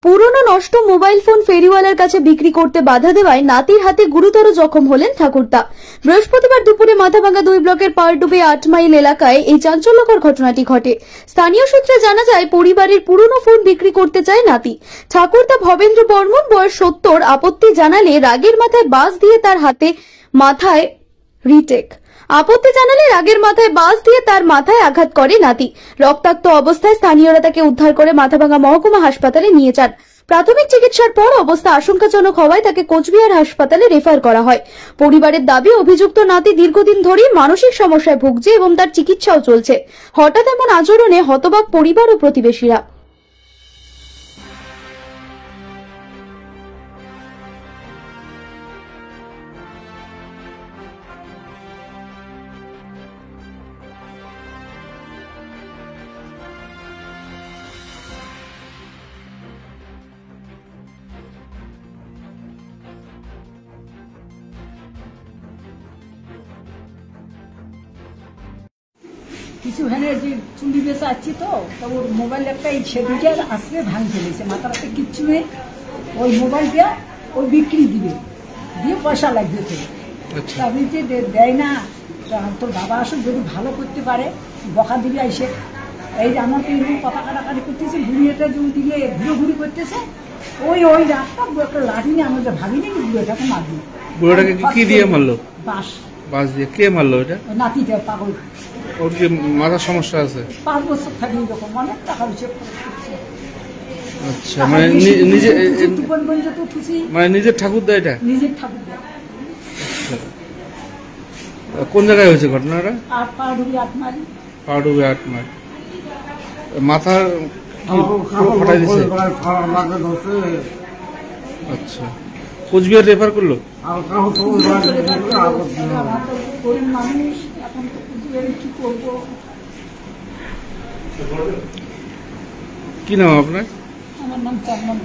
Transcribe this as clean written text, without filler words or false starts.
পুরনো নষ্ট mobile phone ফেরিওয়ালার কাছে বিক্রি করতে বাধা দেওয়ায় নাতির হাতে গুরুতর জখম হলেন ঠাকুরদা। বৃহস্পতিবার দুপুরে মাথাভাঙ্গা 2 ব্লকের পারডুবে 8 মাইল এলাকায় এই চাঞ্চল্যকর ঘটনাটি ঘটে। স্থানীয় সূত্রে জানা যায়, পরিবারের পুরনো ফোন বিক্রি করতে চায় নাতি। ঠাকুরদা ভবেন্দ্র বর্মন, বয়স 70, আপত্তি জানালে রাগের মাথায় বাঁশ দিয়ে তার মাথায় আঘাত করে নাতি। রক্তাক্ত অবস্থায় স্থানীয়রা তাকে উদ্ধার করে মাথাভাঙ্গা মহকুমা হাসপাতালে নিয়ে যান। প্রাথমিক চিকিৎসার পর অবস্থা আশঙ্কাজনক হওয়ায় তাকে কোচবিহার হাসপাতালে রেফার করা হয়। পরিবারের দাবি, অভিযুক্ত নাতি দীর্ঘদিন ধরেই মানসিক সমস্যায় ভুগছে এবং তার চিকিৎসাও চলছে। হঠাৎ এমন আচরণে হতবাক পরিবার ও প্রতিবেশীরা। কিছু ওখানে যে চুলি বেচা আছি তো ওর মোবাইল একটা সেদিকে আসবে ভাঙ ফেলেছে, মাথাটাতে কিচ্ছু নেই। ওই মোবাইলটা ওই বিক্রি দিবে, দিয়ে পয়সা লাগবে তো। আমি যে দেয় না, তোর বাবা আসুক, যদি ভালো করতে পারে বকা দিবে এসে। এই যে আমার তো এরকম কথা কাটাকাটি করতেছে, ঘুরিয়েটা যে দিকে ঘুরোঘুরি করতেছে। ওই রাতটা একটা লাঠি নিয়ে আমরা ভাবিনি বুড়োটাকে মারবি। বুড়োটাকে কি দিয়ে মারলো? বাঁশ দিয়ে। কে মারলো এটা? নাতিটা পাগল। ওর কি মাথার সমস্যা আছে? 5 বছর থাকি এরকম অনেক টাকা হিসেব করছে। আচ্ছা, মানে নিজের ঠাকুরদা এটা? নিজের ঠাকুরদা। কোন জায়গায় হয়েছে ঘটনাটা? পারডুবে 8 মাইল। পারডুবে 8 মাইল। মাথার ফাটাই দিছে? আচ্ছা, কোচবিহার রেফার করলো? কি নাম আপনার? আমার নাম চন্দন।